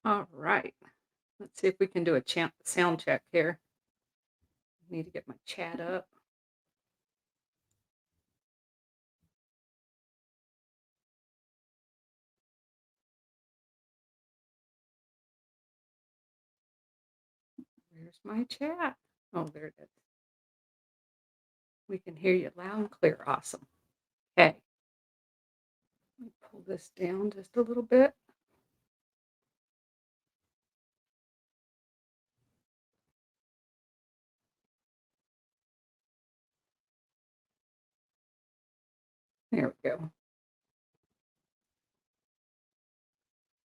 All right. Let's see if we can do a sound check here. Need to get my chat up. Where's my chat? Oh, there it is. We can hear you loud and clear. Awesome. Okay. Let me pull this down just a little bit. There we go.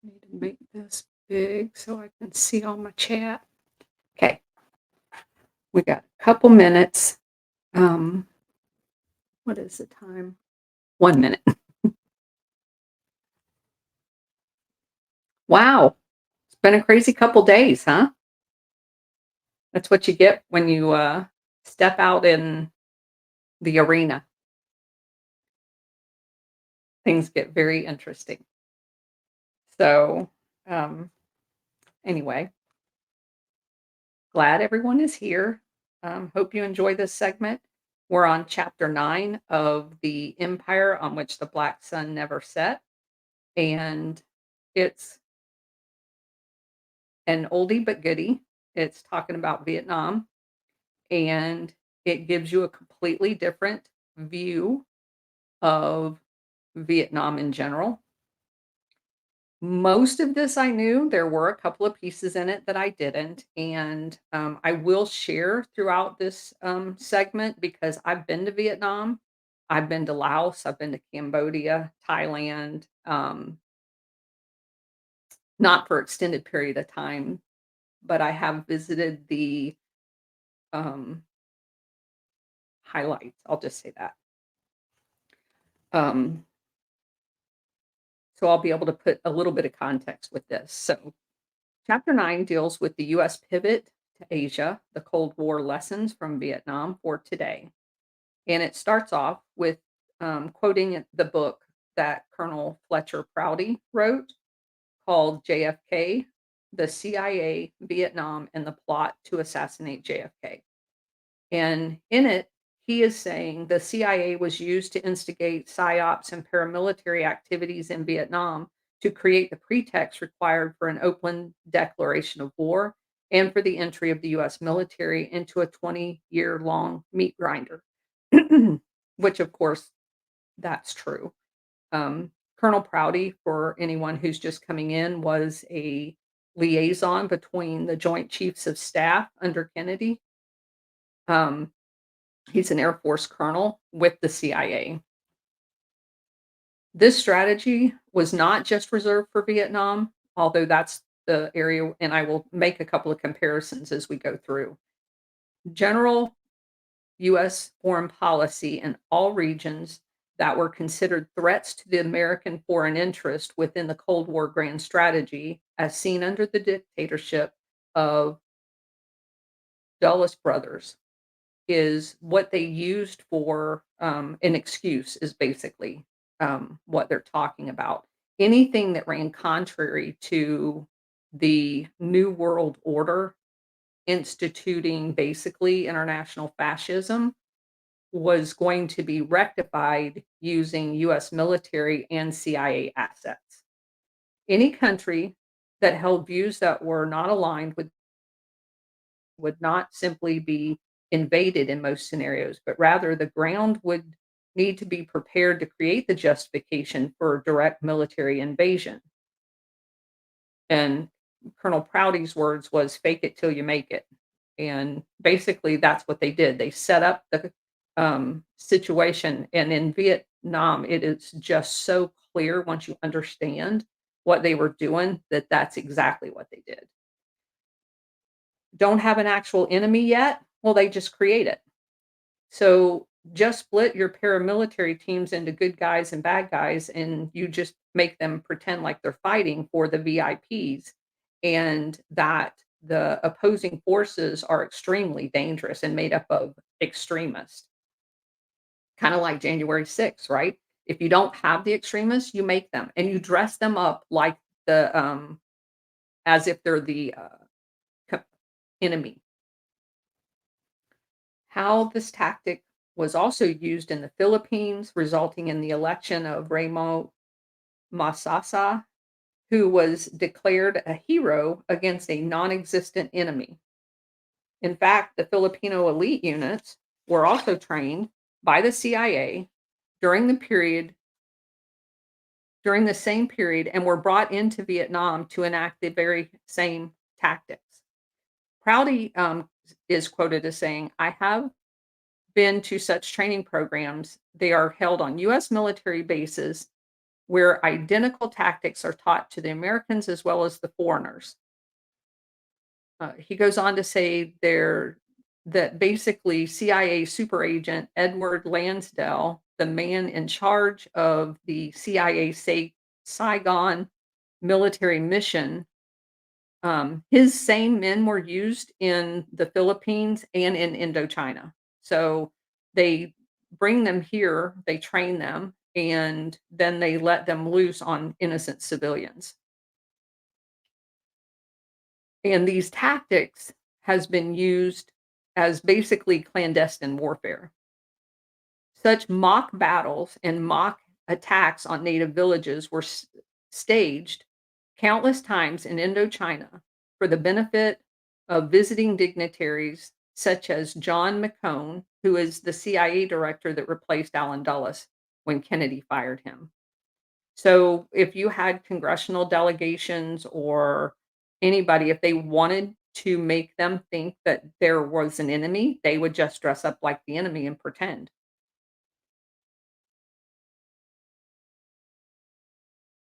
Need to make this big so I can see all my chat. Okay. We got a couple minutes. Um, what is the time? 1 minute. Wow. It's been a crazy couple days, huh? That's what you get when you step out in the arena. Things get very interesting. So, um, anyway, glad everyone is here. Hope you enjoy this segment. We're on chapter 9 of The Empire on which the Black Sun never set. And it's an oldie but goodie. It's talking about Vietnam, and it gives you a completely different view of Vietnam in general. Most of this I knew. There were a couple of pieces in it that I didn't, and, I will share throughout this, segment because I've been to Vietnam, I've been to Laos, I've been to Cambodia, Thailand, not for extended period of time, but I have visited the, um, highlights, I'll just say that. Um, so I'll be able to put a little bit of context with this. So Chapter 9 deals with the U.S. pivot to Asia, the Cold War lessons from Vietnam for today. And it starts off with quoting the book that Colonel Fletcher Prouty wrote called JFK, the CIA, Vietnam, and the Plot to Assassinate JFK. And in it, he is saying the CIA was used to instigate psyops and paramilitary activities in Vietnam to create the pretext required for an open declaration of war and for the entry of the US military into a 20-year long meat grinder, which, of course, that's true. Colonel Prouty, for anyone who's just coming in, was a liaison between the Joint Chiefs of Staff under Kennedy. Um, He's an Air Force colonel with the CIA. This strategy was not just reserved for Vietnam, although that's the area, and I will make a couple of comparisons as we go through. General U.S. foreign policy in all regions that were considered threats to the American foreign interest within the Cold War grand strategy, as seen under the dictatorship of Dulles brothers, is what they used for, an excuse is basically, what they're talking about. Anything that ran contrary to the New World Order instituting basically international fascism was going to be rectified using US military and CIA assets. Any country that held views that were not aligned with would not simply be invaded in most scenarios, but rather the ground would need to be prepared to create the justification for direct military invasion. And Colonel Prouty's words was fake it till you make it. And basically that's what they did. They set up the situation. And in Vietnam, it is just so clear once you understand what they were doing that that's exactly what they did. Don't have an actual enemy yet? Well, they just create it. So just split your paramilitary teams into good guys and bad guys, and you just make them pretend like they're fighting for the VIPs, and that the opposing forces are extremely dangerous and made up of extremists, kind of like January 6th, right? If you don't have the extremists, you make them and you dress them up like the as if they're the co- enemy. How this tactic was also used in the Philippines, resulting in the election of Ramo Masasa, who was declared a hero against a non existent enemy. In fact, the Filipino elite units were also trained by the CIA during the period during the same period and were brought into Vietnam to enact the very same tactics. Prouty is quoted as saying, I have been to such training programs. They are held on U.S. military bases where identical tactics are taught to the Americans as well as the foreigners. He goes on to say that basically CIA super agent Edward Lansdale, the man in charge of the CIA Saigon military mission, his same men were used in the Philippines and in Indochina. So they bring them here, they train them, and then they let them loose on innocent civilians. And these tactics has been used as basically clandestine warfare. Such mock battles and mock attacks on native villages were staged countless times in Indochina for the benefit of visiting dignitaries such as John McCone, who is the CIA director that replaced Allen Dulles when Kennedy fired him. So if you had congressional delegations or anybody, if they wanted to make them think that there was an enemy, they would just dress up like the enemy and pretend.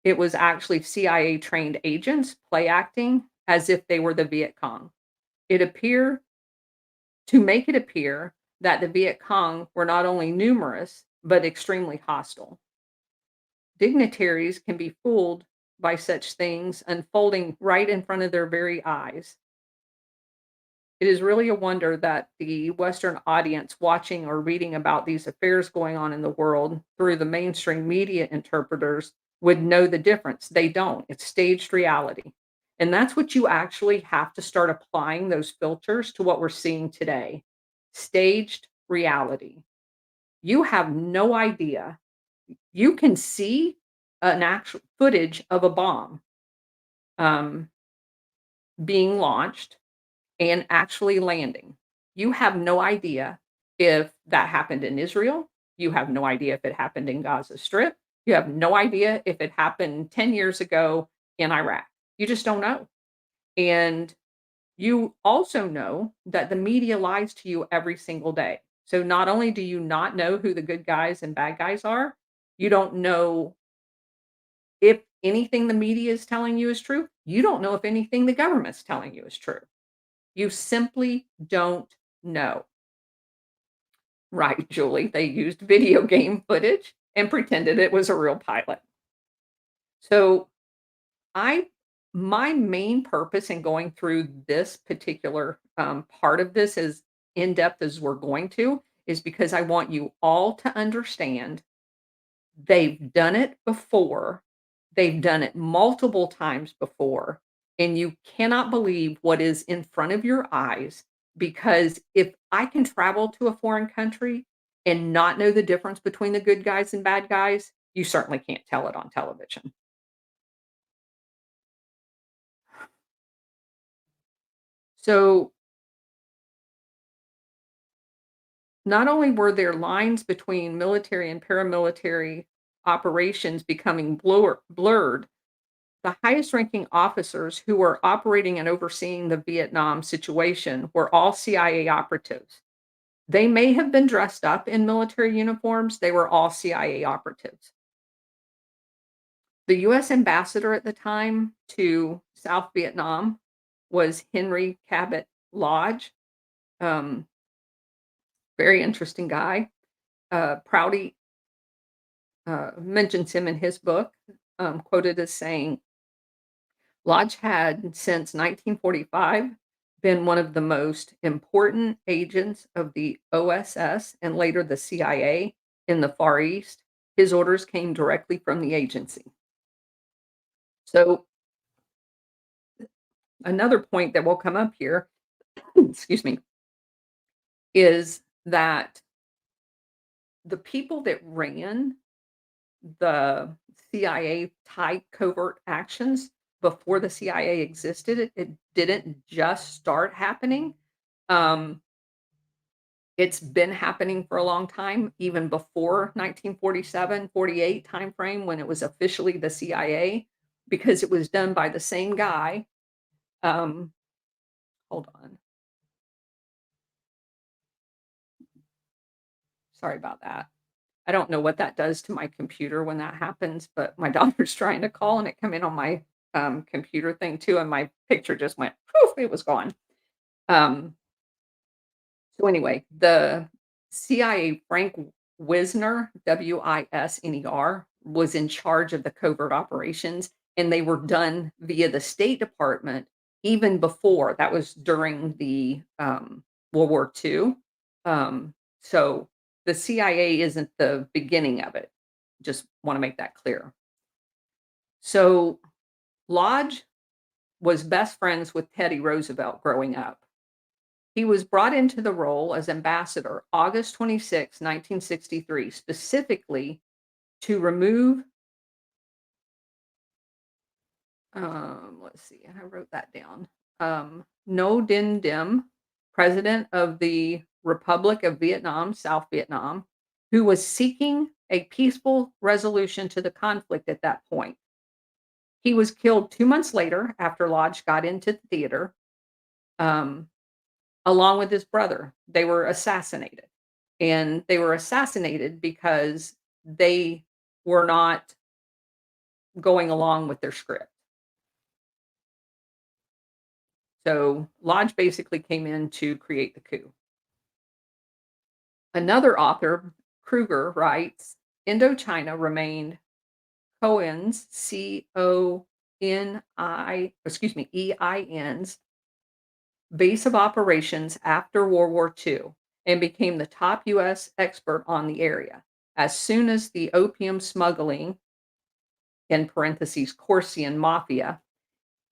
It was actually CIA trained agents play acting as if they were the Viet Cong. It appear to make it appear that the Viet Cong were not only numerous, but extremely hostile. Dignitaries can be fooled by such things unfolding right in front of their very eyes. It is really a wonder that the Western audience watching or reading about these affairs going on in the world through the mainstream media interpreters would know the difference. They don't. It's staged reality. And that's what you actually have to start applying those filters to what we're seeing today. Staged reality. You have no idea. You can see an actual footage of a bomb um, being launched and actually landing. You have no idea if that happened in Israel. You have no idea if it happened in Gaza Strip. You have no idea if it happened 10 years ago in Iraq. You just don't know. And you also know that the media lies to you every single day. So not only do you not know who the good guys and bad guys are, you don't know if anything the media is telling you is true. You don't know if anything the government's telling you is true. You simply don't know. Right, Julie. They used video game footage and pretended it was a real pilot. So, I my main purpose in going through this particular part of this as in depth as we're going to is because I want you all to understand they've done it before. They've done it multiple times before, and you cannot believe what is in front of your eyes because if I can travel to a foreign country and not know the difference between the good guys and bad guys, you certainly can't tell it on television. So, not only were there lines between military and paramilitary operations becoming blurred, the highest ranking officers who were operating and overseeing the Vietnam situation were all CIA operatives. They may have been dressed up in military uniforms, they were all CIA operatives. The US ambassador at the time to South Vietnam was Henry Cabot Lodge. Um, Very interesting guy. Prouty mentions him in his book, quoted as saying, Lodge had, since 1945, been one of the most important agents of the OSS and later the CIA in the Far East. His orders came directly from the agency. So Another point that will come up here, excuse me, is that the people that ran the CIA type covert actions before the CIA existed, it didn't just start happening. Um, it's been happening for a long time, even before 1947, 48 timeframe when it was officially the CIA, because it was done by the same guy. Um, hold on. Sorry about that. I don't know what that does to my computer when that happens, but my daughter's trying to call and it come in on my computer thing too, and my picture just went poof, it was gone. Um, so anyway, the CIA Frank Wisner, Wisner, was in charge of the covert operations, and they were done via the State Department even before. That was during the World War II. So the CIA isn't the beginning of it. Just want to make that clear. So Lodge was best friends with Teddy Roosevelt growing up. He was brought into the role as ambassador August 26, 1963, specifically to remove, let's see, I wrote that down. No Din Dim, president of the Republic of Vietnam, South Vietnam, who was seeking a peaceful resolution to the conflict at that point. He was killed 2 months later after Lodge got into the theater. Um, Along with his brother. They were assassinated, and they were assassinated because they were not going along with their script. So, Lodge basically came in to create the coup. Another author, Kruger, writes, "Indochina remained Cohen's, EIN's base of operations after World War II and became the top U.S. expert on the area. As soon as the opium smuggling, in parentheses, Corsican mafia,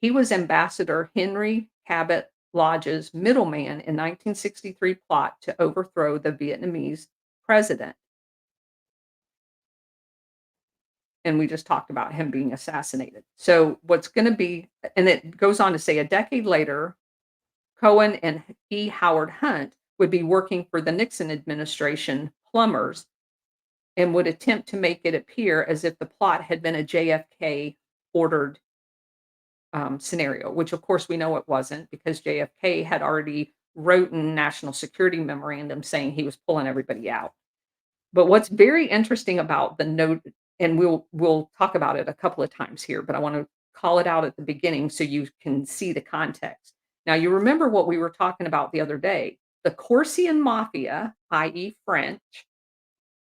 he was Ambassador Henry Cabot Lodge's middleman in 1963 plot to overthrow the Vietnamese president. And we just talked about him being assassinated. So, what's going to be, and it goes on to say a decade later, Cohen and Howard Hunt would be working for the Nixon administration plumbers and would attempt to make it appear as if the plot had been a JFK ordered scenario, which of course we know it wasn't because JFK had already written national security memorandum saying he was pulling everybody out. But what's very interesting about the note, and we'll talk about it a couple of times here, but I want to call it out at the beginning so you can see the context. Now, you remember what we were talking about the other day. The Corsican mafia, i.e., French,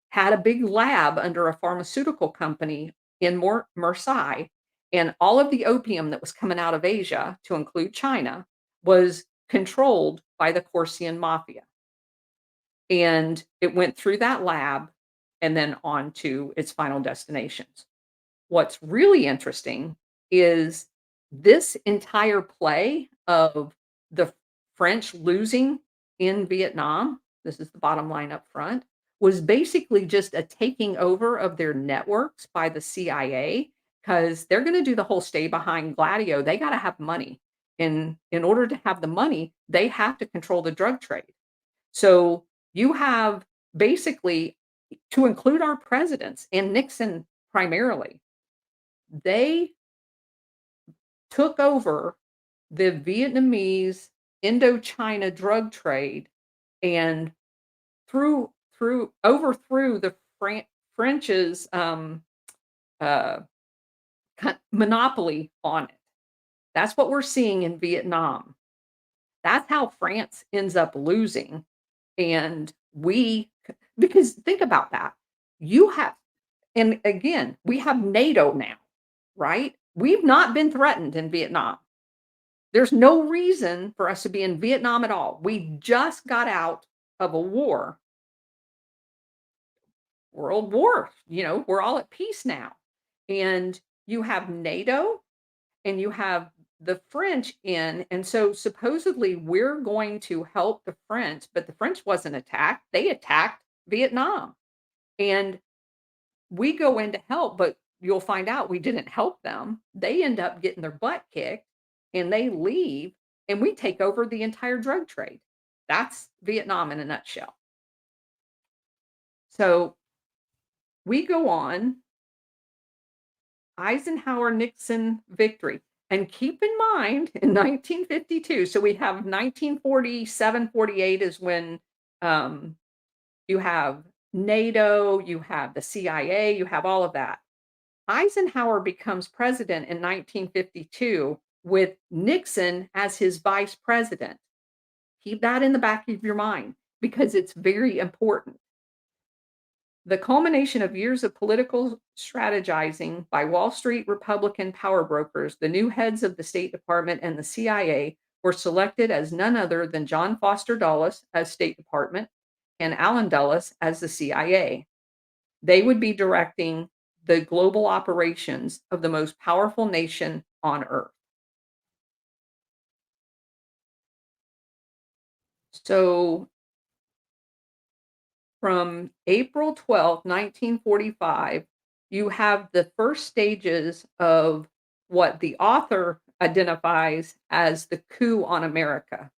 had a big lab under a pharmaceutical company in Marseille, and all of the opium that was coming out of Asia, to include China, was controlled by the Corsican mafia. And it went through that lab and then on to its final destinations. What's really interesting is this entire play of the French losing in Vietnam, this is the bottom line up front, was basically just a taking over of their networks by the CIA because they're going to do the whole stay behind Gladio. They got to have money. And in order to have the money, they have to control the drug trade. So you have basically, to include our presidents and Nixon primarily, they took over the Vietnamese Indochina drug trade and overthrew the French's uh, monopoly on it. That's what we're seeing in Vietnam. That's how France ends up losing, and because think about that. You have, and again, we have NATO now, right? We've not been threatened in Vietnam. There's no reason for us to be in Vietnam at all. We just got out of a war, world war. We're all at peace now. And you have NATO and you have the French in, and so supposedly we're going to help the French, but the French wasn't attacked. They attacked Vietnam. And we go in to help, but you'll find out we didn't help them. They end up getting their butt kicked and they leave, and we take over the entire drug trade. That's Vietnam in a nutshell. So we go on Eisenhower Nixon victory. And keep in mind in 1952, so we have 1947, 48 is when um, you have NATO, you have the CIA, you have all of that. Eisenhower becomes president in 1952 with Nixon as his vice president. Keep that in the back of your mind because it's very important. The culmination of years of political strategizing by Wall Street Republican power brokers, the new heads of the State Department and the CIA were selected as none other than John Foster Dulles as State Department and Allen Dulles as the CIA. They would be directing the global operations of the most powerful nation on earth. So from April 12th, 1945, you have the first stages of what the author identifies as the coup on America.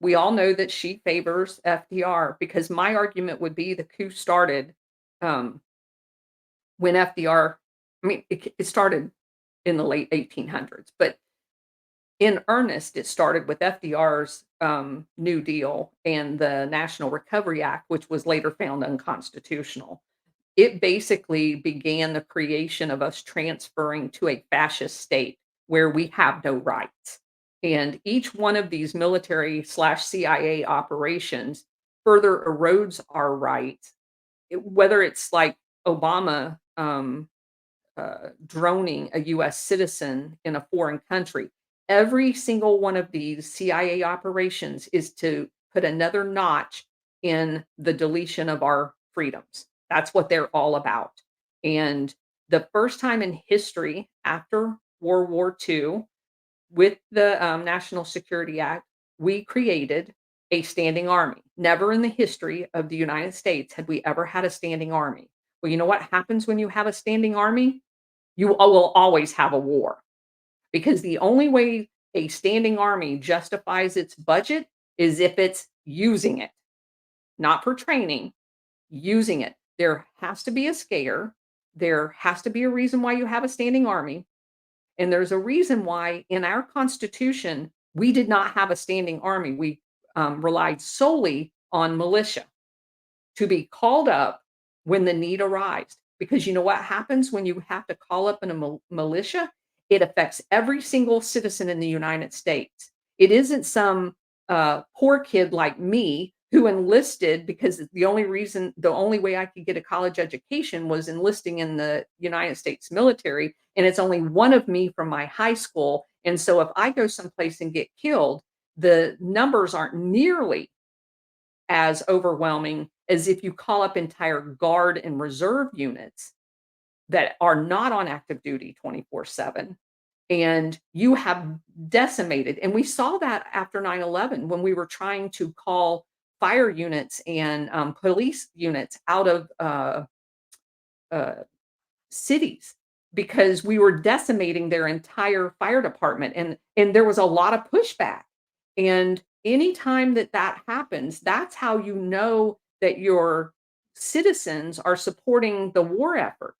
We all know that she favors FDR because my argument would be the coup started um, when FDR, I mean, it started in the late 1800s, but in earnest, it started with FDR's New Deal and the National Recovery Act, which was later found unconstitutional. It basically began the creation of us transferring to a fascist state where we have no rights. And each one of these military slash CIA operations further erodes our rights, whether it's like Obama droning a US citizen in a foreign country. Every single one of these CIA operations is to put another notch in the deletion of our freedoms. That's what they're all about. And the first time in history after World War II, with the National Security Act, we created a standing army. Never in the history of the United States had we ever had a standing army. Well, you know what happens when you have a standing army? You will always have a war because the only way a standing army justifies its budget is if it's using it, not for training, using it. There has to be a scare. There has to be a reason why you have a standing army. And there's a reason why in our Constitution, we did not have a standing army. We relied solely on militia to be called up when the need arises. Because you know what happens when you have to call up in a militia? It affects every single citizen in the United States. It isn't some poor kid like me who enlisted because the only way I could get a college education was enlisting in the United States military. And it's only one of me from my high school. And so if I go someplace and get killed, the numbers aren't nearly as overwhelming as if you call up entire guard and reserve units that are not on active duty 24/7 and you have decimated, and we saw that after 9/11 when we were trying to call fire units and police units out of uh, cities because we were decimating their entire fire department, and there was a lot of pushback. And anytime that that happens, that's how you know that your citizens are supporting the war effort,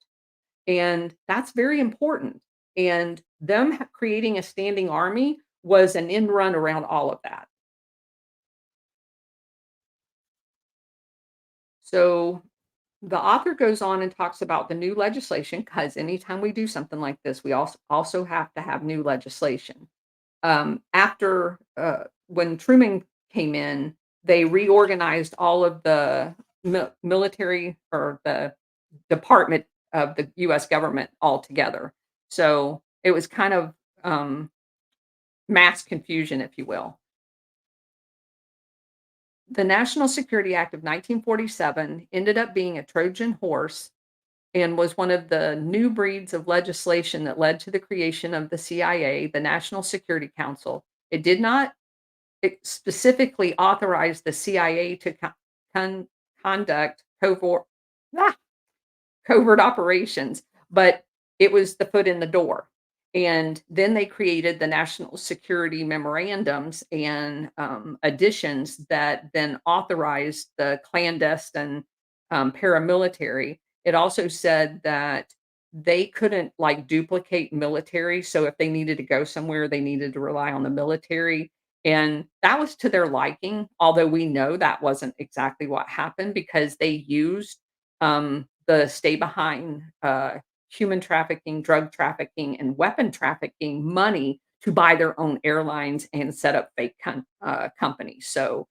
and that's very important. And them creating a standing army was an end run around all of that. So the author goes on and talks about the new legislation because anytime we do something like this, we also have to have new legislation. After when Truman came in, they reorganized all of the military or the department of the U.S. government altogether. So it was kind of mass confusion, if you will. The National Security Act of 1947 ended up being a Trojan horse and was one of the new breeds of legislation that led to the creation of the CIA, the National Security Council. It did not specifically authorize the CIA to con- conduct covert operations, but it was the foot in the door. And then they created the national security memorandums and additions that then authorized the clandestine paramilitary. It also said that they couldn't like duplicate military. So if they needed to go somewhere, they needed to rely on the military. And that was to their liking, although we know that wasn't exactly what happened because they used the stay behind, human trafficking, drug trafficking, and weapon trafficking money to buy their own airlines and set up fake companies. So,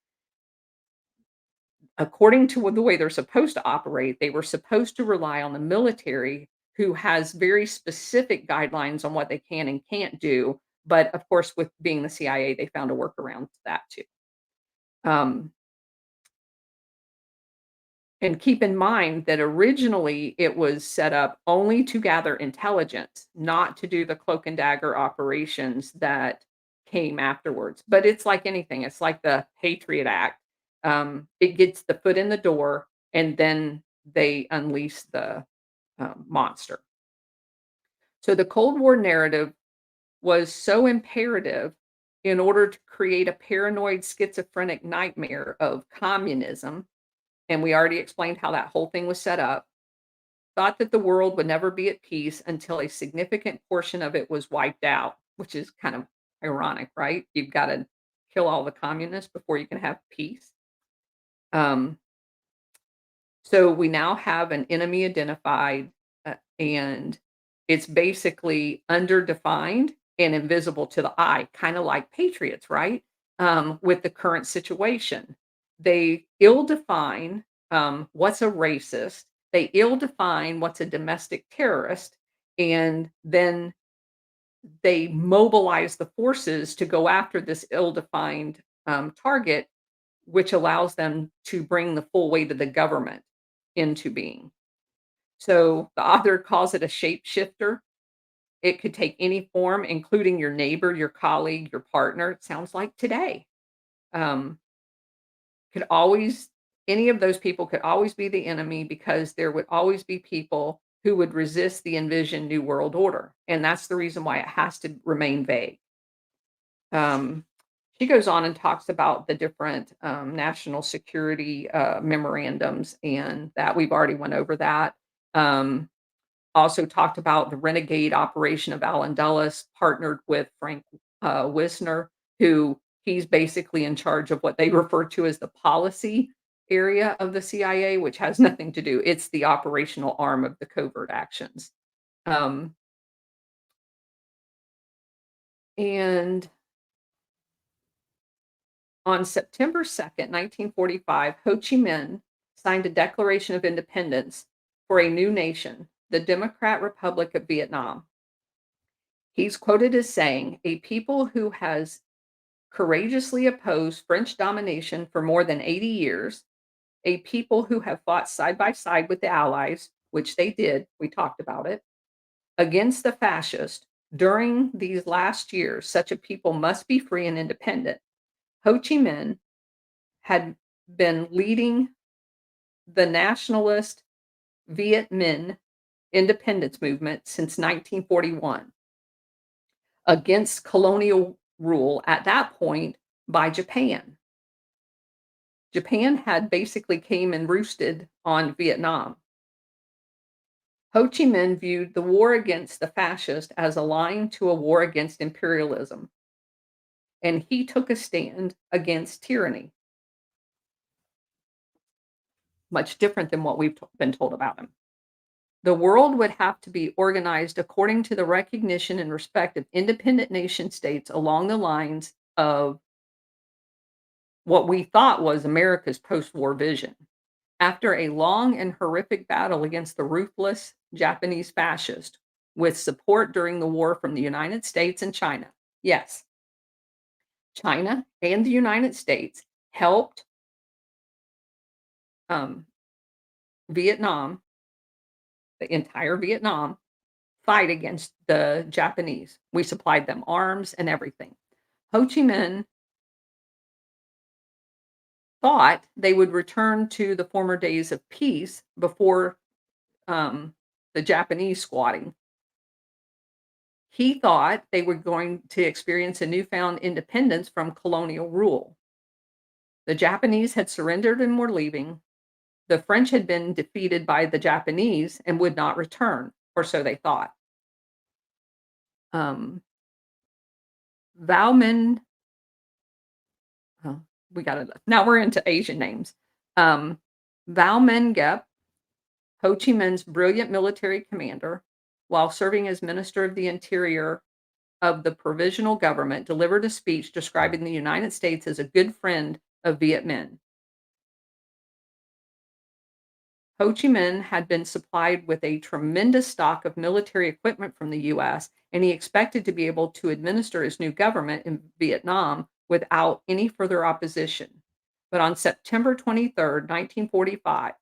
according to the way they're supposed to operate, they were supposed to rely on the military, who has very specific guidelines on what they can and can't do. But of course, with being the CIA, they found a workaround to that too. Um, And keep in mind that originally it was set up only to gather intelligence, not to do the cloak and dagger operations that came afterwards. But it's like anything, it's like the Patriot Act. It gets the foot in the door and then they unleash the monster. So the Cold War narrative was so imperative in order to create a paranoid schizophrenic nightmare of communism, and we already explained how that whole thing was set up, thought that the world would never be at peace until a significant portion of it was wiped out, which is kind of ironic, right? You've got to kill all the communists before you can have peace. Um, so we now have an enemy identified, and it's basically underdefined and invisible to the eye, kind of like patriots, right? With the current situation, they ill define what's a racist, they ill define what's a domestic terrorist, and then they mobilize the forces to go after this ill defined target, which allows them to bring the full weight of the government into being. So the author calls it a shapeshifter. It could take any form, including your neighbor, your colleague, your partner. It sounds like today. Um, could always Any of those people could always be the enemy because there would always be people who would resist the envisioned new world order. And that's the reason why it has to remain vague. Um, she goes on and talks about the different national security memorandums, and that we've already went over that. Um, Also talked about the renegade operation of Allen Dulles, partnered with Frank Wisner, who he's basically in charge of what they refer to as the policy area of the CIA, which has nothing to do. It's the operational arm of the covert actions. Um, and On September 2nd, 1945, Ho Chi Minh signed a Declaration of Independence for a new nation, the Democrat Republic of Vietnam. He's quoted as saying, "A people who has courageously opposed French domination for more than 80 years, a people who have fought side by side with the Allies, which they did, we talked about it, against the fascists during these last years, such a people must be free and independent." Ho Chi Minh had been leading the nationalist Viet Minh independence movement since 1941 against colonial rule at that point by Japan. Japan had basically came and roosted on Vietnam. Ho Chi Minh viewed the war against the fascists as aligned to a war against imperialism, and he took a stand against tyranny, much different than what we've been told about him. The world would have to be organized according to the recognition and respect of independent nation states along the lines of what we thought was America's post war vision. After a long and horrific battle against the ruthless Japanese fascists, with support during the war from the United States and China. Yes, China and the United States helped um, Vietnam the entire Vietnam, fight against the Japanese. We supplied them arms and everything. Ho Chi Minh thought they would return to the former days of peace before the Japanese squatting. He thought they were going to experience a newfound independence from colonial rule. The Japanese had surrendered and were leaving. The French had been defeated by the Japanese and would not return, or so they thought. Um, Val Min, oh, we got it. Now we're into Asian names. Um, Val Men Gep, Ho Chi Minh's brilliant military commander, while serving as Minister of the Interior of the Provisional Government, delivered a speech describing the United States as a good friend of Viet Minh. Ho Chi Minh had been supplied with a tremendous stock of military equipment from the US, and he expected to be able to administer his new government in Vietnam without any further opposition. But on September 23rd, 1945,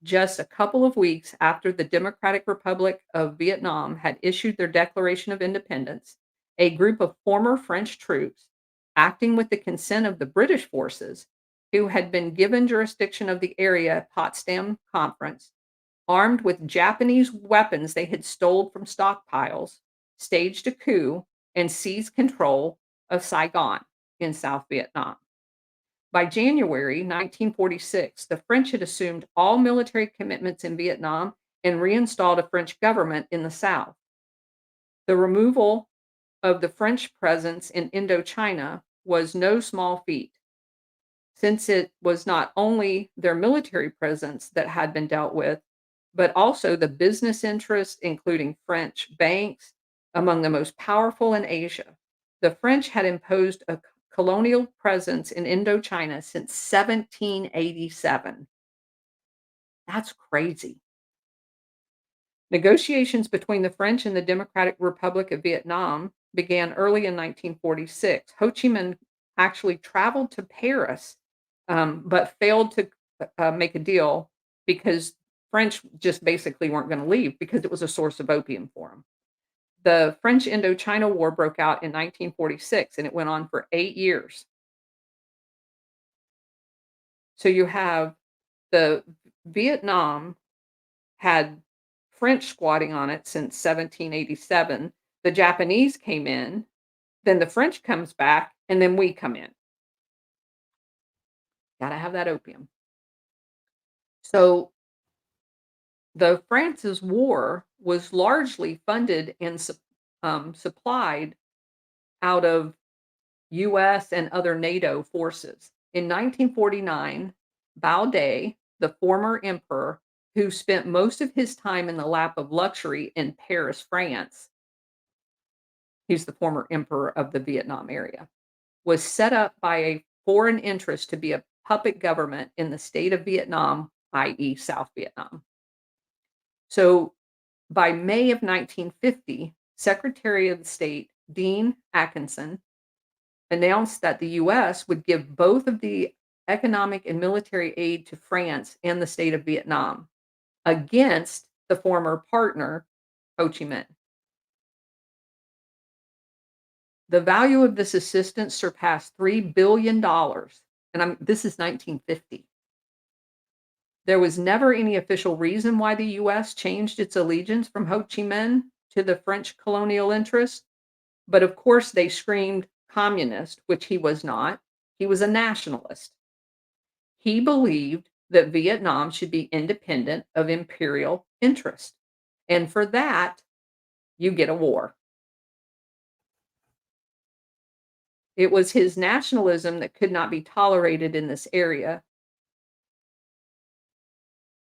just a couple of weeks after the Democratic Republic of Vietnam had issued their Declaration of Independence, a group of former French troops, acting with the consent of the British forces, who had been given jurisdiction of the area at Potsdam Conference, armed with Japanese weapons they had stole from stockpiles, staged a coup and seized control of Saigon in South Vietnam. By January 1946, the French had assumed all military commitments in Vietnam and reinstalled a French government in the South. The removal of the French presence in Indochina was no small feat, since it was not only their military presence that had been dealt with, but also the business interests, including French banks, among the most powerful in Asia. The French had imposed a colonial presence in Indochina since 1787. That's crazy. Negotiations between the French and the Democratic Republic of Vietnam began early in 1946. Ho Chi Minh actually traveled to Paris, but failed to make a deal because French just basically weren't going to leave because it was a source of opium for them. The French Indochina War broke out in 1946 and it went on for 8 years. So you have the Vietnam had French squatting on it since 1787. The Japanese came in, then the French comes back, and then we come in. Gotta have that opium. So the France's war was largely funded and supplied out of US and other NATO forces. In 1949, Bao Day, the former emperor, who spent most of his time in the lap of luxury in Paris, France, he's the former emperor of the Vietnam area, was set up by a foreign interest to be a puppet government in the state of Vietnam, i.e., South Vietnam. So by May of 1950, Secretary of State Dean Atkinson announced that the US would give both of the economic and military aid to France and the state of Vietnam against the former partner, Ho Chi Minh. The value of this assistance surpassed $3 billion, and this is 1950. There was never any official reason why the US changed its allegiance from Ho Chi Minh to the French colonial interest, but of course they screamed communist, which he was not. He was a nationalist. He believed that Vietnam should be independent of imperial interest. And for that, you get a war. It was his nationalism that could not be tolerated in this area.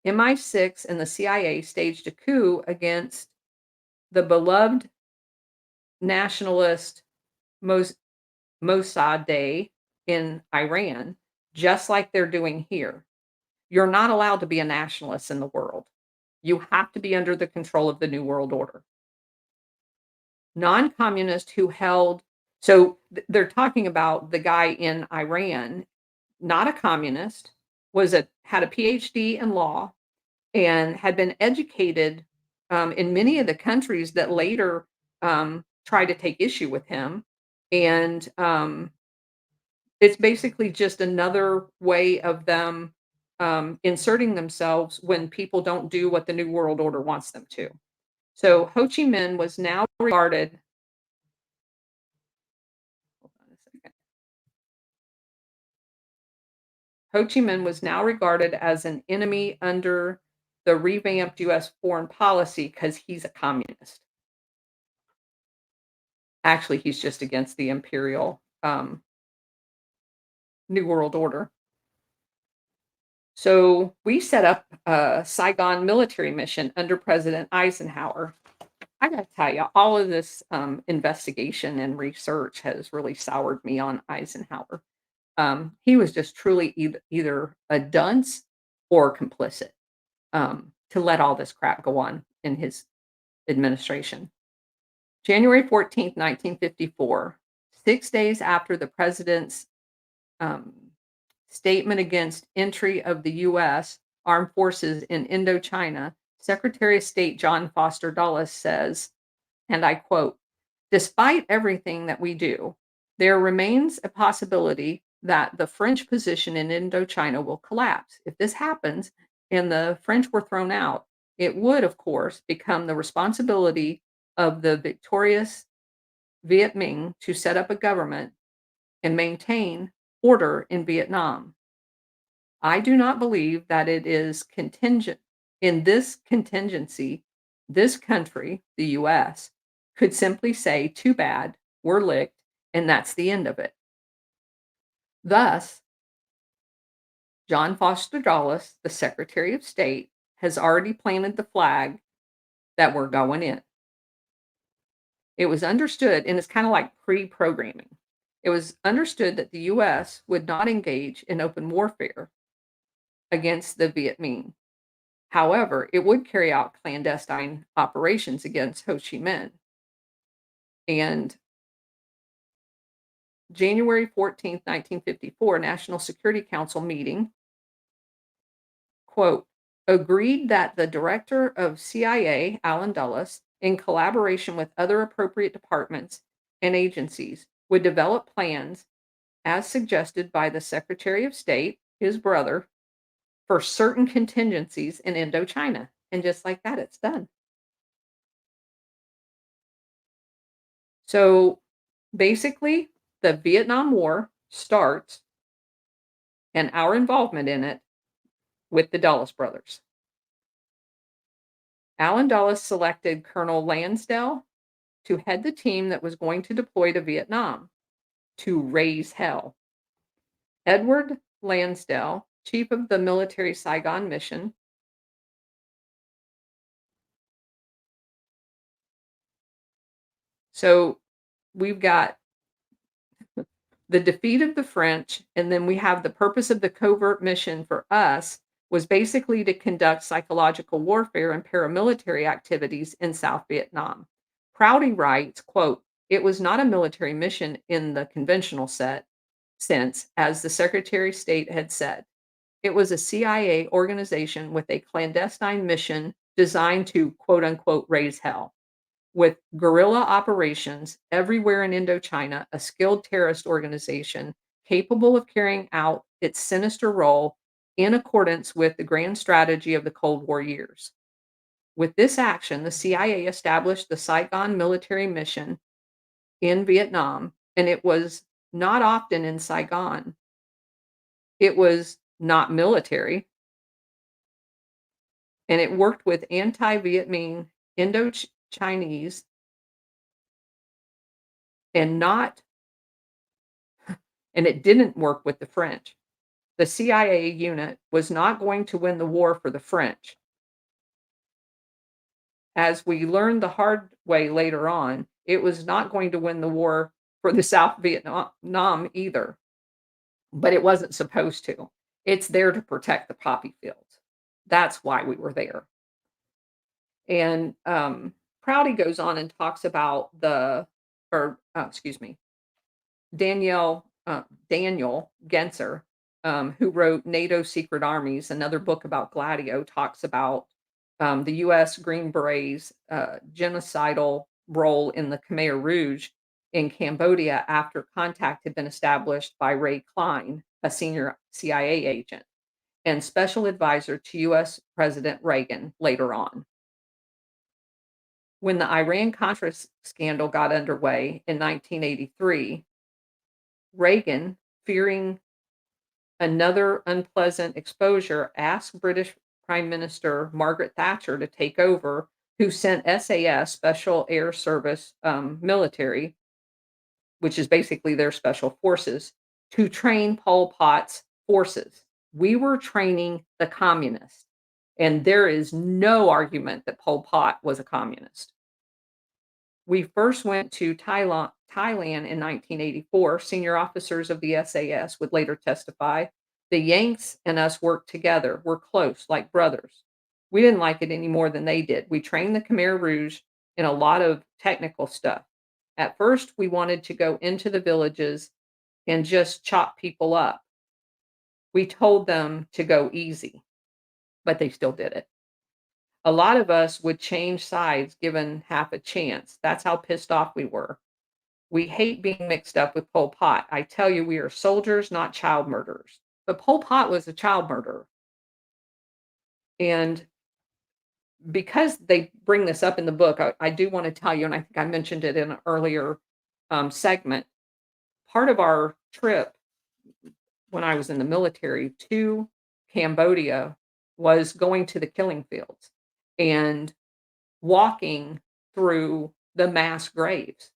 MI6 and the CIA staged a coup against the beloved nationalist Mossadegh in Iran, just like they're doing here. You're not allowed to be a nationalist in the world. You have to be under the control of the New World Order. Non-communist who held, so they're talking about the guy in Iran, not a communist, had a PhD in law, and had been educated in many of the countries that later tried to take issue with him. And it's basically just another way of them inserting themselves when people don't do what the New World Order wants them to. So Ho Chi Minh was now regarded. Hold on a second. Ho Chi Minh was now regarded as an enemy under the revamped US foreign policy because he's a communist. Actually, he's just against the imperial New World Order. So we set up a Saigon military mission under President Eisenhower. I got to tell you, all of this investigation and research has really soured me on Eisenhower. He was just truly either a dunce or complicit to let all this crap go on in his administration. January 14th, 1954, 6 days after the president's um, statement against entry of the U.S. armed forces in Indochina, Secretary of State John Foster Dulles says, and I quote, "Despite everything that we do, there remains a possibility that the French position in Indochina will collapse. If this happens and the French were thrown out, it would, of course, become the responsibility of the victorious Viet Minh to set up a government and maintain order in Vietnam. I do not believe that it is contingent in this contingency, this country, the US, could simply say, too bad, we're licked, and that's the end of it. Thus, John Foster Dulles, the Secretary of State, has already planted the flag that we're going in. It was understood, and it's kind of like pre programming. It was understood that the US would not engage in open warfare against the Viet Minh. However, it would carry out clandestine operations against Ho Chi Minh. And January 14th, 1954, National Security Council meeting, quote, agreed that the director of CIA, Alan Dulles, in collaboration with other appropriate departments and agencies, would develop plans as suggested by the Secretary of State, his brother, for certain contingencies in Indochina. And just like that, it's done. So basically, the Vietnam War starts and our involvement in it with the Dulles brothers. Alan Dulles selected Colonel Lansdale to head the team that was going to deploy to Vietnam to raise hell. Edward Lansdale, chief of the military Saigon mission, so we've got the defeat of the French, and then we have the purpose of the covert mission for us was basically to conduct psychological warfare and paramilitary activities in South Vietnam. Prouty writes, quote, "It was not a military mission in the conventional sense, as the Secretary of State had said. It was a CIA organization with a clandestine mission designed to, quote unquote, raise hell. With guerrilla operations everywhere in Indochina, a skilled terrorist organization capable of carrying out its sinister role in accordance with the grand strategy of the Cold War years. With this action, the CIA established the Saigon military mission in Vietnam, and it was not often in Saigon. It was not military, and it worked with anti Viet Minh Indo-Chinese and not and it didn't work with the French. The CIA unit was not going to win the war for the French. As we learned the hard way later on, it was not going to win the war for the South Vietnam either, but it wasn't supposed to. It's there to protect the poppy fields. That's why we were there. And Prouty goes on and talks about excuse me, Daniel Genser who wrote NATO Secret Armies, another book about Gladio, talks about the U.S. Green Berets' genocidal role in the Khmer Rouge in Cambodia after contact had been established by Ray Klein, a senior CIA agent and special advisor to U.S. President Reagan later on. When the Iran Contra scandal got underway in 1983, Reagan, fearing another unpleasant exposure, asked British Prime Minister Margaret Thatcher to take over, who sent SAS, Special Air Service military, which is basically their special forces, to train Pol Pot's forces. We were training the communists, and there is no argument that Pol Pot was a communist. We first went to Thailand in 1984. Senior officers of the SAS would later testify. The Yanks and us worked together. We're close, like brothers. We didn't like it any more than they did. We trained the Khmer Rouge in a lot of technical stuff. At first, we wanted to go into the villages and just chop people up. We told them to go easy, but they still did it. A lot of us would change sides given half a chance. That's how pissed off we were. We hate being mixed up with Pol Pot. I tell you, we are soldiers, not child murderers. But Pol Pot was a child murderer. And because they bring this up in the book, I do want to tell you, and I think I mentioned it in an earlier segment, part of our trip when I was in the military to Cambodia was going to the killing fields and walking through the mass graves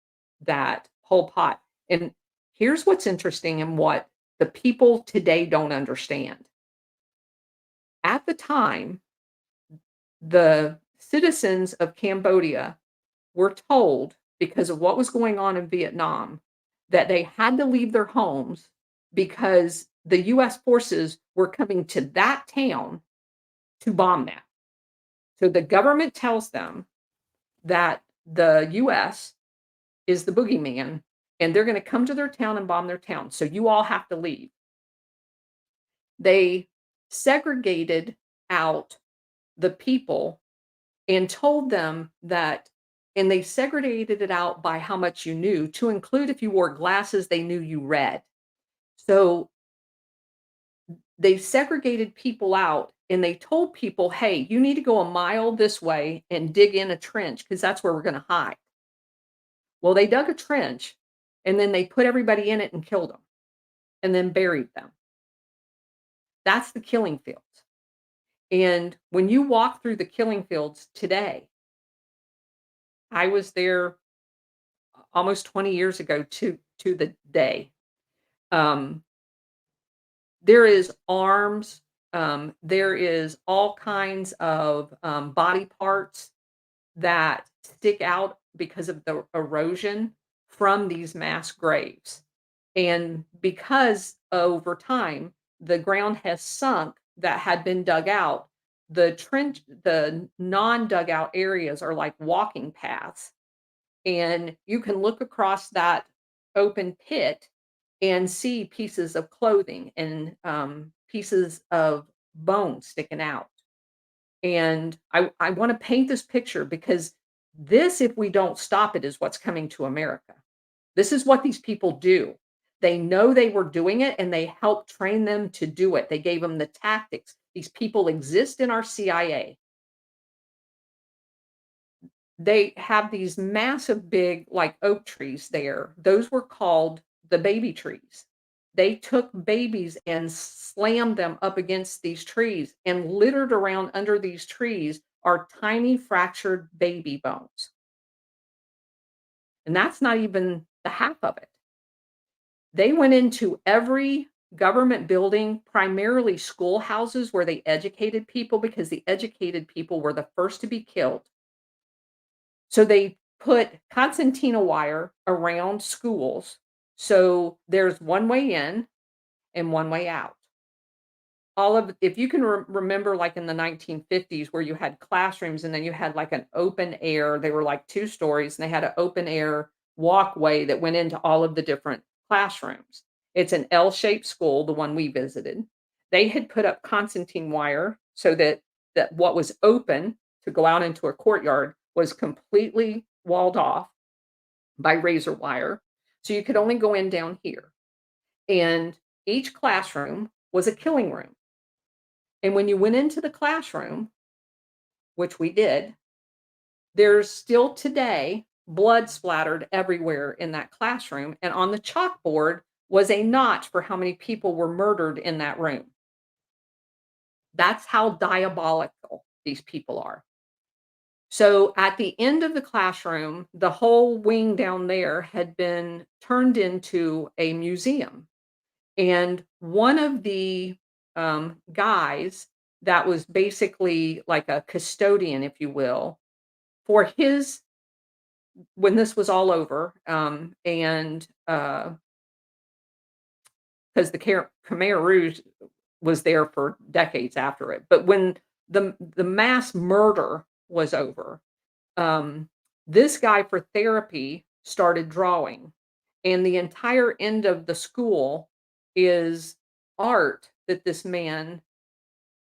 that Pol Pot. And here's what's interesting and what the people today don't understand. At the time, the citizens of Cambodia were told, because of what was going on in Vietnam, that they had to leave their homes because the US forces were coming to that town to bomb that. So the government tells them that the US is the boogeyman and they're going to come to their town and bomb their town. So you all have to leave. They segregated out the people and told them that, and they segregated it out by how much you knew, to include if you wore glasses, they knew you read. So they segregated people out and they told people, hey, you need to go a mile this way and dig in a trench because that's where we're going to hide. Well, they dug a trench and then they put everybody in it and killed them and then buried them. That's the killing fields. And when you walk through the killing fields today, I was there almost 20 years ago to the day. Um, there is arms, there is all kinds of body parts that stick out because of the erosion from these mass graves. And because over time the ground has sunk that had been dug out, the non-dug out areas are like walking paths. And you can look across that open pit and see pieces of clothing and pieces of bone sticking out. And I want to paint this picture because this, if we don't stop it, is what's coming to America. This is what these people do. They know they were doing it and they helped train them to do it. They gave them the tactics. These people exist in our CIA. They have these massive, big, like oak trees there. Those were called the baby trees. They took babies and slammed them up against these trees, and littered around under these trees are tiny fractured baby bones. And that's not even the half of it. They went into every government building, primarily schoolhouses where they educated people because the educated people were the first to be killed. So they put concertina wire around schools. So there's one way in and one way out. All of, if you can remember, like in the 1950s where you had classrooms and then you had like an open air, they were like 2 stories and they had an open air walkway that went into all of the different classrooms. It's an L-shaped school, the one we visited. They had put up concertina wire so that what was open to go out into a courtyard was completely walled off by razor wire, so you could only go in down here, and each classroom was a killing room, and when you went into the classroom, which we did, there's still today blood splattered everywhere in that classroom, and on the chalkboard was a notch for how many people were murdered in that room. That's how diabolical these people are. So at the end of the classroom, the whole wing down there had been turned into a museum. And one of the guys that was basically like a custodian, if you will, for his when this was all over, and because the Khmer Rouge was there for decades after it, but when the mass murder was over, um, this guy for therapy started drawing, and the entire end of the school is art that this man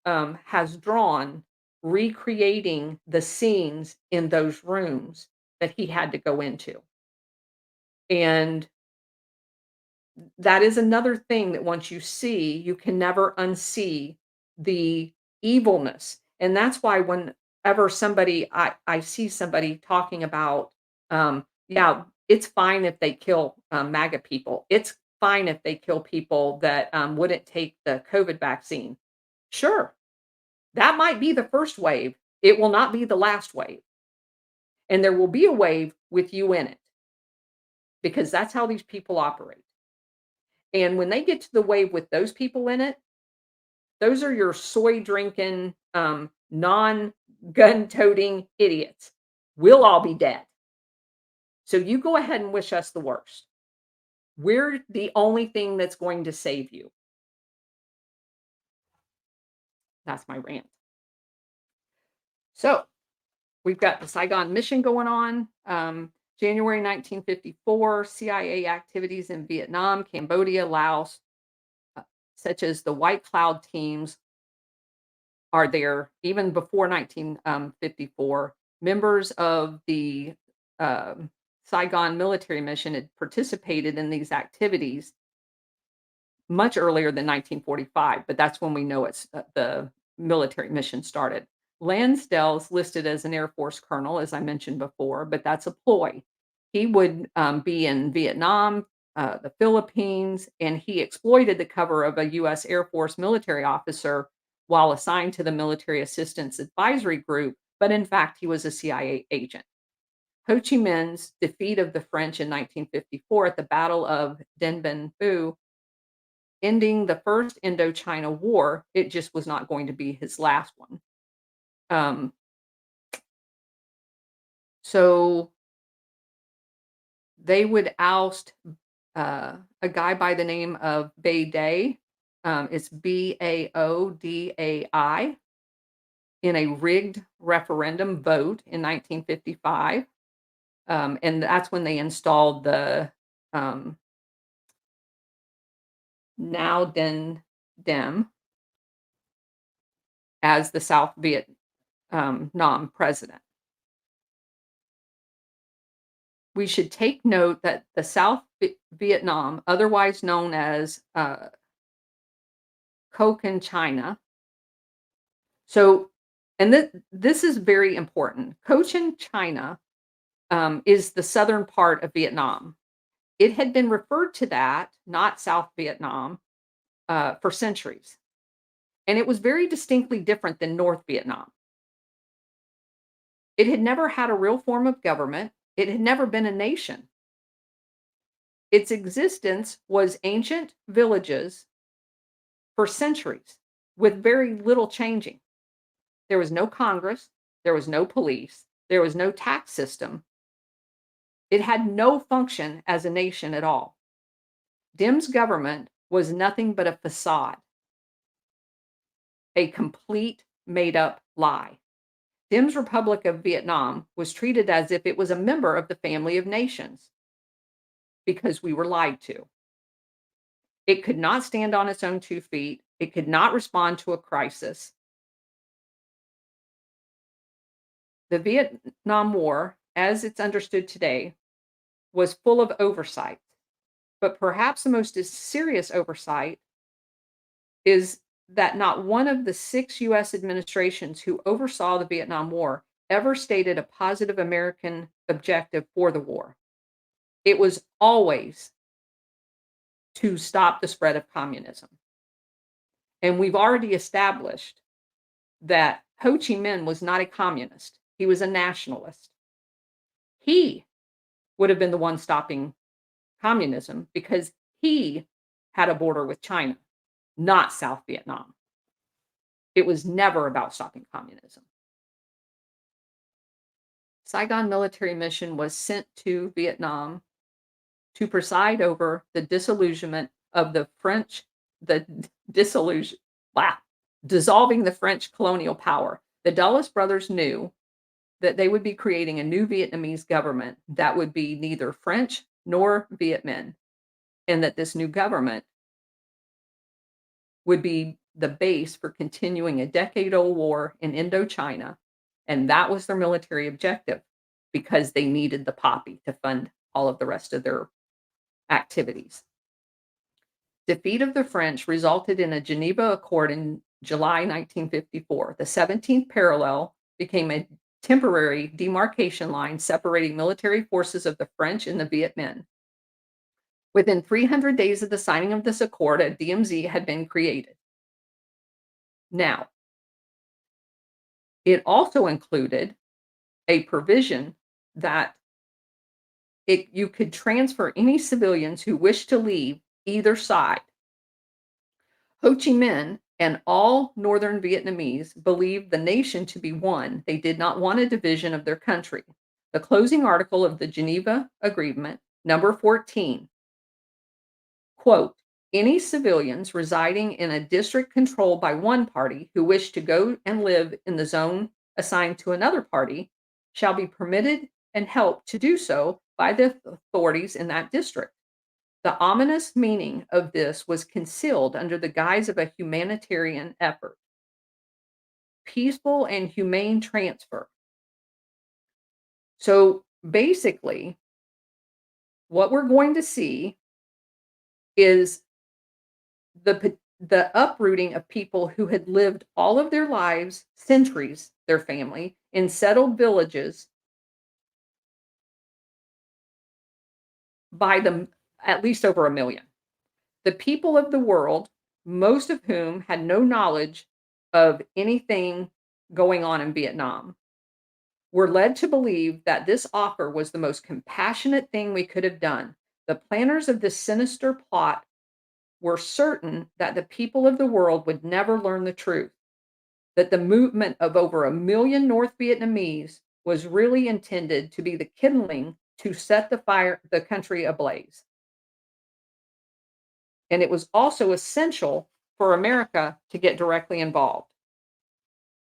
has drawn, recreating the scenes in those rooms that he had to go into. And that is another thing that once you see, you can never unsee the evilness. And that's why whenever I see somebody talking about, yeah, it's fine if they kill MAGA people. It's fine if they kill people that wouldn't take the COVID vaccine. Sure, that might be the first wave. It will not be the last wave. And there will be a wave with you in it because that's how these people operate. And when they get to the wave with those people in it, those are your soy drinking, non gun toting idiots. We'll all be dead. So you go ahead and wish us the worst. We're the only thing that's going to save you. That's my rant. So we've got the Saigon mission going on. January 1954, CIA activities in Vietnam, Cambodia, Laos, uh, such as the White Cloud teams, are there even before 1954. Members of the Saigon military mission had participated in these activities much earlier than 1945, but that's when we know the military mission started. Lansdale's listed as an Air Force colonel, as I mentioned before, but that's a ploy. He would be in Vietnam, the Philippines, and he exploited the cover of a U.S. Air Force military officer while assigned to the Military Assistance Advisory Group, but in fact, he was a CIA agent. Ho Chi Minh's defeat of the French in 1954 at the Battle of Dien Bien Phu, ending the First Indochina War, it just was not going to be his last one. Um, so they would oust a guy by the name of Baodai. It's Baodai in a rigged referendum vote in 1955. And that's when they installed the Now Den Dem as the South Vietnam president. We should take note that the Vietnam, otherwise known as Cochin China, so and this is very important. Cochin China is the southern part of Vietnam. It had been referred to that, not South Vietnam, for centuries. And it was very distinctly different than North Vietnam. It had never had a real form of government. It had never been a nation. Its existence was ancient villages for centuries with very little changing. There was no Congress, there was no police, there was no tax system. It had no function as a nation at all. Dim's government was nothing but a facade, a complete made up lie. Dim's Republic of Vietnam was treated as if it was a member of the family of nations because we were lied to. It could not stand on its own 2 feet. It could not respond to a crisis. The Vietnam War, as it's understood today, was full of oversight, but perhaps the most serious oversight is that not one of the 6 US administrations who oversaw the Vietnam War ever stated a positive American objective for the war. It was always to stop the spread of communism. And we've already established that Ho Chi Minh was not a communist. He was a nationalist. He would have been the one stopping communism because he had a border with China, not South Vietnam. It was never about stopping communism. Saigon military mission was sent to Vietnam to preside over the disillusionment of the French, the disillusion, wow, dissolving the French colonial power. The Dulles brothers knew that they would be creating a new Vietnamese government that would be neither French nor Viet Minh, and that this new government would be the base for continuing a decade-old war in Indochina, and that was their military objective because they needed the poppy to fund all of the rest of their activities. Defeat of the French resulted in a Geneva Accord in July 1954. The 17th parallel became a temporary demarcation line separating military forces of the French and the Viet Minh. Within 300 days of the signing of this accord, a DMZ had been created. Now, it also included a provision that you could transfer any civilians who wished to leave either side. Ho Chi Minh and all northern Vietnamese believed the nation to be one. They did not want a division of their country. The closing article of the Geneva Agreement, number 14, quote, any civilians residing in a district controlled by one party who wish to go and live in the zone assigned to another party shall be permitted and helped to do so by the authorities in that district. The ominous meaning of this was concealed under the guise of a humanitarian effort. Peaceful and humane transfer. So basically, what we're going to see is the uprooting of people who had lived all of their lives, centuries, their family, in settled villages by the at least over 1 million. The people of the world, most of whom had no knowledge of anything going on in Vietnam, were led to believe that this offer was the most compassionate thing we could have done. The planners of this sinister plot were certain that the people of the world would never learn the truth, that the movement of over 1 million North Vietnamese was really intended to be the kindling to set the country ablaze. And it was also essential for America to get directly involved.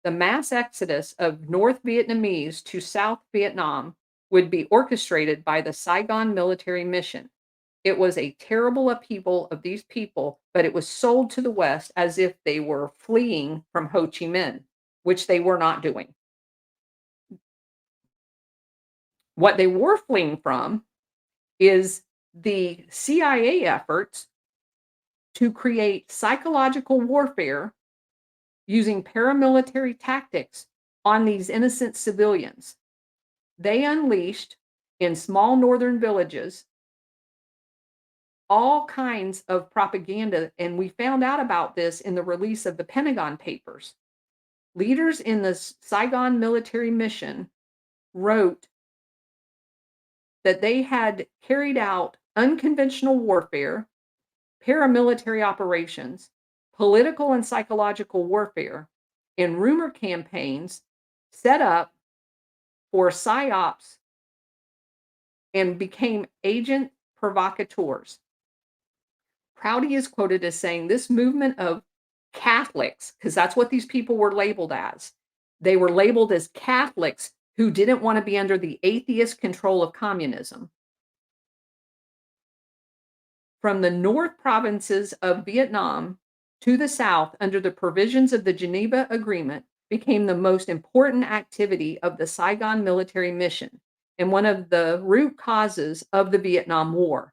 The mass exodus of North Vietnamese to South Vietnam would be orchestrated by the Saigon military mission. It was a terrible upheaval of these people, but it was sold to the West as if they were fleeing from Ho Chi Minh, which they were not doing. What they were fleeing from is the CIA efforts to create psychological warfare using paramilitary tactics on these innocent civilians. They unleashed in small northern villages all kinds of propaganda, and we found out about this in the release of the Pentagon Papers. Leaders in the Saigon military mission wrote that they had carried out unconventional warfare, paramilitary operations, political and psychological warfare, and rumor campaigns set up for psyops and became agent provocateurs. Prouty is quoted as saying this movement of Catholics, because that's what these people were labeled as. They were labeled as Catholics who didn't want to be under the atheist control of communism. from the North provinces of Vietnam to the South under the provisions of the Geneva Agreement became the most important activity of the Saigon military mission and one of the root causes of the Vietnam War.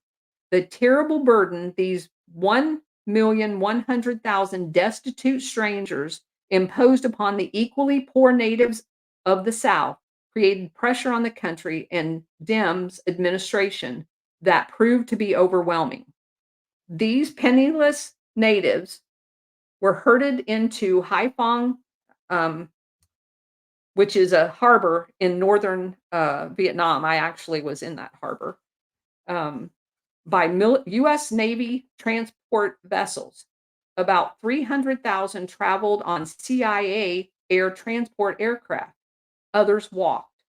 The terrible burden these 1,100,000 destitute strangers imposed upon the equally poor natives of the South created pressure on the country and Dem's administration that proved to be overwhelming. These penniless natives were herded into Haiphong, um, which is a harbor in northern Vietnam. I actually was in that harbor um, by U.S. Navy transport vessels. About 300,000 traveled on CIA air transport aircraft. Others walked.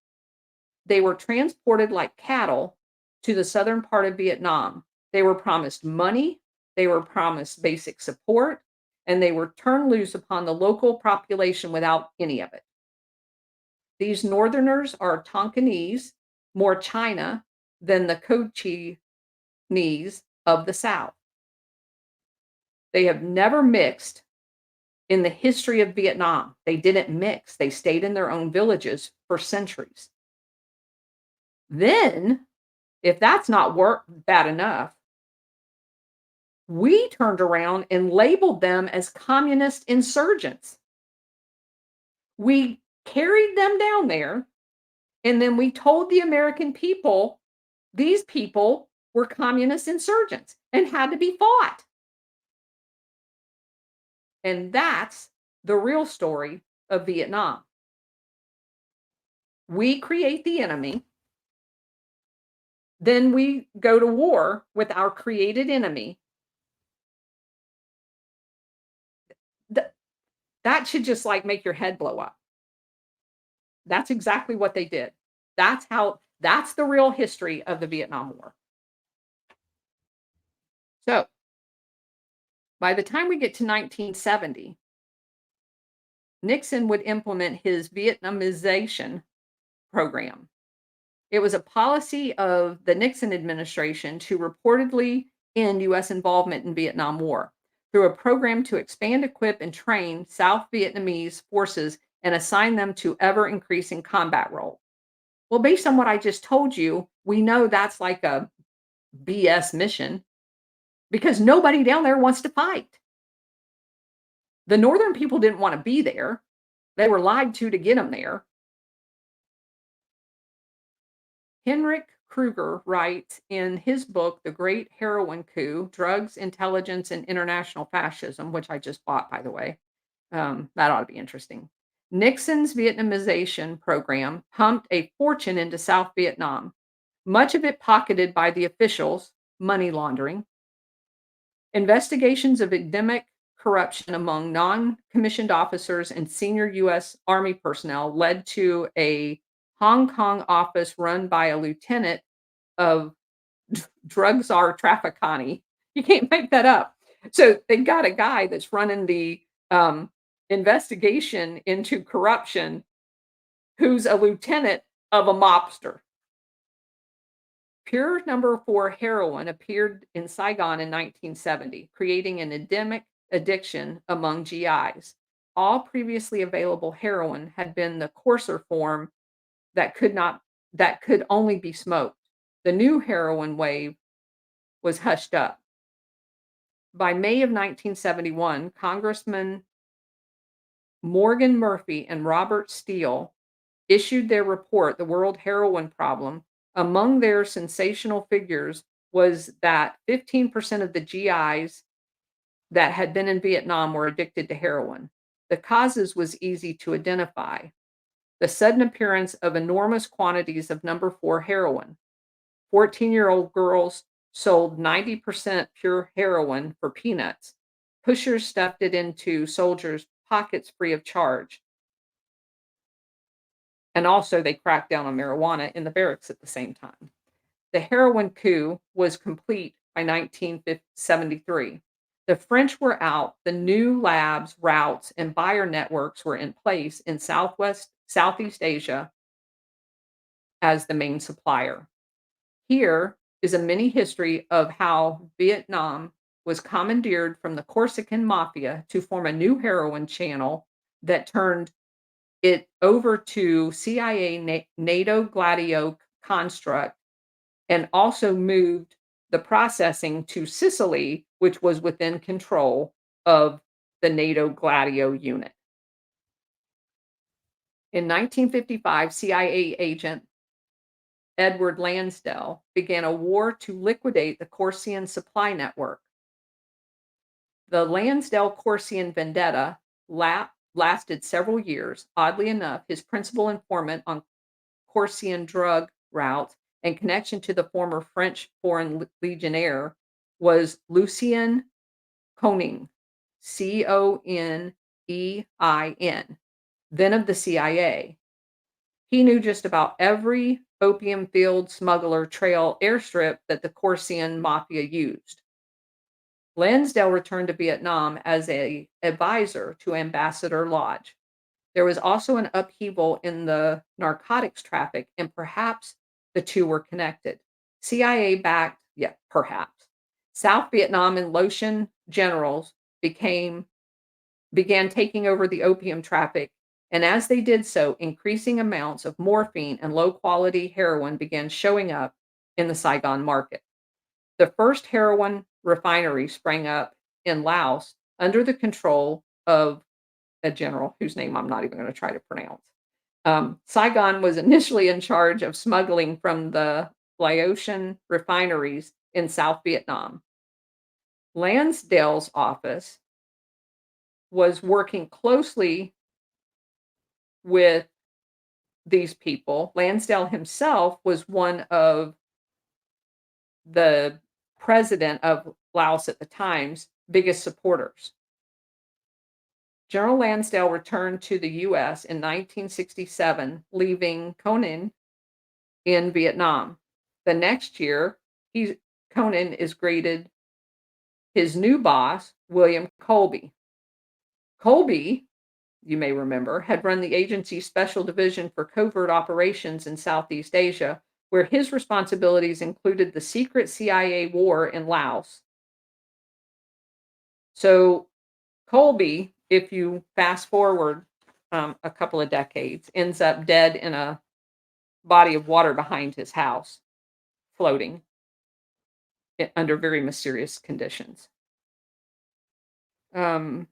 They were transported like cattle to the southern part of Vietnam. They were promised money, they were promised basic support, and they were turned loose upon the local population without any of it. These Northerners are Tonkinese, more China than the Cochiese of the South. They have never mixed in the history of Vietnam. They didn't mix, they stayed in their own villages for centuries. Then, if that's not bad enough, we turned around and labeled them as communist insurgents. We carried them down there, and then we told the American people these people were communist insurgents and had to be fought. And that's the real story of Vietnam. We create the enemy, then we go to war with our created enemy. That should just like make your head blow up. That's exactly what they did. That's the real history of the Vietnam War. So, by the time we get to 1970, Nixon would implement his Vietnamization program. It was a policy of the Nixon administration to reportedly end U.S. involvement in Vietnam War through a program to expand, equip, and train South Vietnamese forces and assign them to ever increasing combat role. Well, based on what I just told you, we know that's like a BS mission because nobody down there wants to fight. The northern people didn't want to be there. They were lied to get them there. Henrik Kruger writes in his book, The Great Heroin Coup, Drugs, Intelligence, and International Fascism, which I just bought, by the way. That ought to be interesting. Nixon's Vietnamization program pumped a fortune into South Vietnam, much of it pocketed by the officials, money laundering. Investigations of endemic corruption among non-commissioned officers and senior U.S. Army personnel led to a Hong Kong office run by a lieutenant of drug czar Traficani. You can't make that up. So they got a guy that's running the investigation into corruption who's a lieutenant of a mobster. Pure number 4 heroin appeared in Saigon in 1970, creating an endemic addiction among GIs. All previously available heroin had been the coarser form that could only be smoked. The new heroin wave was hushed up. By May of 1971, Congressman Morgan Murphy and Robert Steele issued their report, The World Heroin Problem. Among their sensational figures was that 15% of the GIs that had been in Vietnam were addicted to heroin. The causes was easy to identify. The sudden appearance of enormous quantities of number 4 heroin. 14-year-old girls sold 90% pure heroin for peanuts. Pushers stuffed it into soldiers' pockets free of charge. And also, they cracked down on marijuana in the barracks at the same time. The heroin coup was complete by 1973. The French were out, the new labs, routes, and buyer networks were in place in Southeast Asia as the main supplier. Here, is a mini history of how Vietnam was commandeered from the Corsican mafia to form a new heroin channel that turned it over to CIA NATO Gladio construct and also moved the processing to Sicily, which was within control of the NATO Gladio unit. In 1955, CIA agent Edward Lansdale began a war to liquidate the Corsican supply network. The Lansdale-Corsican vendetta lasted several years. Oddly enough, his principal informant on Corsican drug routes and connection to the former French Foreign Legionnaire was Lucien Koning, Conein, then of the CIA. He knew just about every opium field smuggler trail airstrip that the Corsican mafia used. Lansdale returned to Vietnam as a advisor to Ambassador Lodge. There was also an upheaval in the narcotics traffic, and perhaps the two were connected. CIA backed, yeah, perhaps. South Vietnam and Laotian generals became began taking over the opium traffic, and as they did so, increasing amounts of morphine and low quality heroin began showing up in the Saigon market. The first heroin refinery sprang up in Laos under the control of a general whose name I'm not even going to try to pronounce. Saigon was initially in charge of smuggling from the Laotian refineries in South Vietnam. Lansdale's office was working closely with these people. Lansdale himself was one of the president of Laos at the time's biggest supporters. General Lansdale returned to the U.S. in 1967, leaving Conan in Vietnam. The next year, Conan is graded his new boss, William Colby. Colby, you may remember, had run the agency's special division for covert operations in Southeast Asia, where his responsibilities included the secret CIA war in Laos. So Colby, if you fast forward a couple of decades, ends up dead in a body of water behind his house, floating under very mysterious conditions. Um,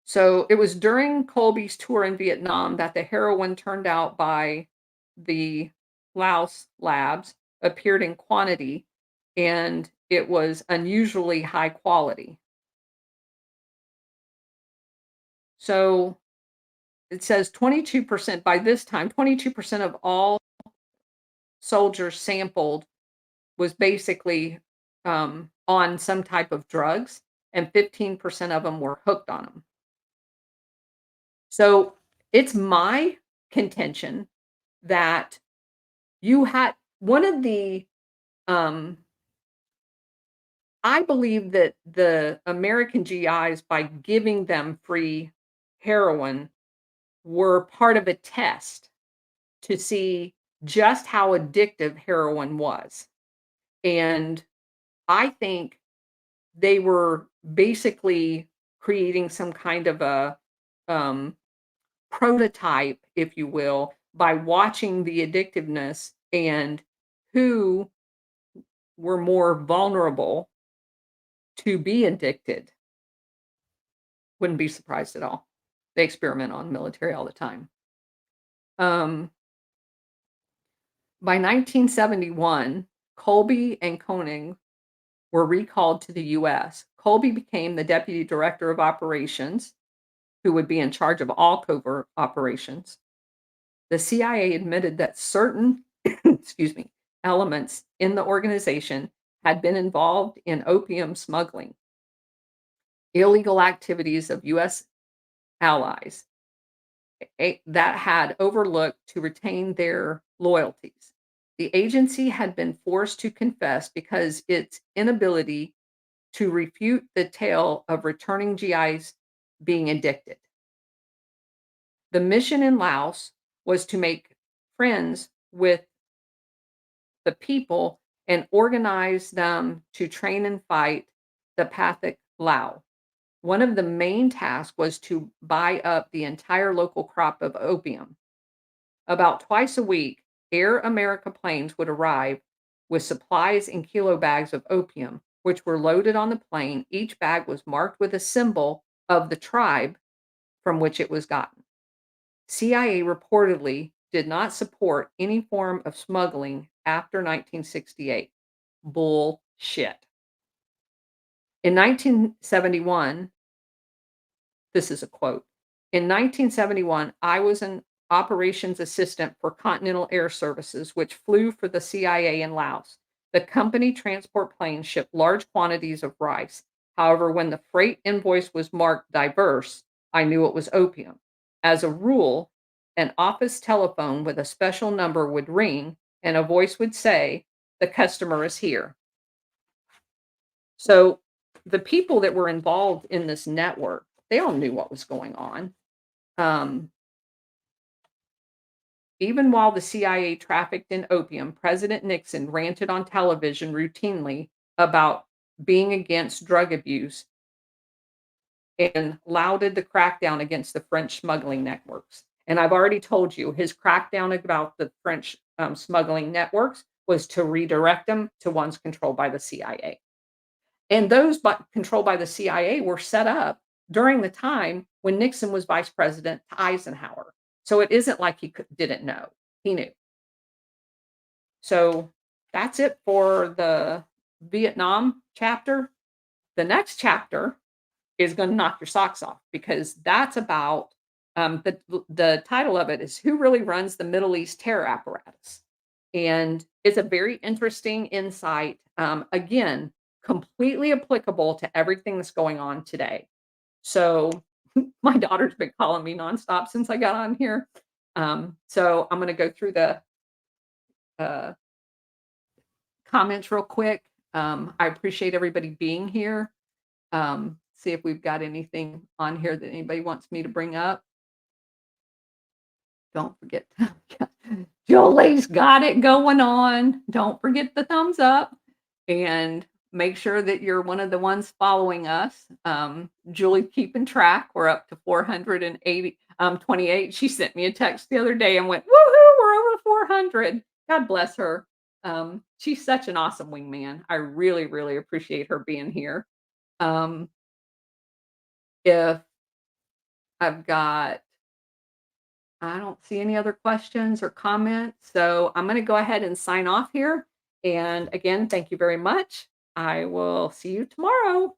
so it was during Colby's tour in Vietnam that the heroin turned out by the Laos labs appeared in quantity, and it was unusually high quality. So it says 22%, by this time, 22% of all soldiers sampled was basically on some type of drugs, and 15% of them were hooked on them. So it's my contention that you had one of the, um, I believe that the American GIs, by giving them free heroin, were part of a test to see just how addictive heroin was. And I think they were basically creating some kind of a um, prototype, if you will, by watching the addictiveness and who were more vulnerable to be addicted. Wouldn't be surprised at all. They experiment on military all the time. Um, by 1971, Colby and Koenig were recalled to the US. Colby became the deputy director of operations, who would be in charge of all covert operations. The CIA admitted that certain, excuse me, elements in the organization had been involved in opium smuggling, illegal activities of US allies that had overlooked to retain their loyalties. The agency had been forced to confess because its inability to refute the tale of returning GIs being addicted. The mission in Laos was to make friends with the people and organized them to train and fight the Pathic Lao. One of the main tasks was to buy up the entire local crop of opium. About twice a week, Air America planes would arrive with supplies in kilo bags of opium, which were loaded on the plane. Each bag was marked with a symbol of the tribe from which it was gotten. CIA reportedly did not support any form of smuggling after 1968. Bullshit. In 1971, this is a quote. In 1971, I was an operations assistant for Continental Air Services, which flew for the CIA in Laos. The company transport planes shipped large quantities of rice. However, when the freight invoice was marked diverse, I knew it was opium. As a rule, an office telephone with a special number would ring and a voice would say, "The customer is here." So the people that were involved in this network, they all knew what was going on. Um, Even while the CIA trafficked in opium, President Nixon ranted on television routinely about being against drug abuse and lauded the crackdown against the French smuggling networks. And I've already told you his crackdown about the French smuggling networks was to redirect them to ones controlled by the CIA. And those controlled by the CIA were set up during the time when Nixon was vice president to Eisenhower. So it isn't like he didn't know. He knew. So that's it for the Vietnam chapter. The next chapter is going to knock your socks off because that's about the title of it is Who Really Runs the Middle East Terror Apparatus? And it's a very interesting insight. Again, completely applicable to everything that's going on today. So my daughter's been calling me nonstop since I got on here. So I'm going to go through the uh, comments real quick. I appreciate everybody being here. See if we've got anything on here that anybody wants me to bring up. Don't forget, Julie's got it going on. Don't forget the thumbs up and make sure that you're one of the ones following us. Julie keeping track. We're up to 480, 28. She sent me a text the other day and went, woohoo, we're over 400. God bless her. She's such an awesome wingman. I really, really appreciate her being here. Um, if I've got I don't see any other questions or comments, so I'm gonna go ahead and sign off here, and again, thank you very much. I will see you tomorrow.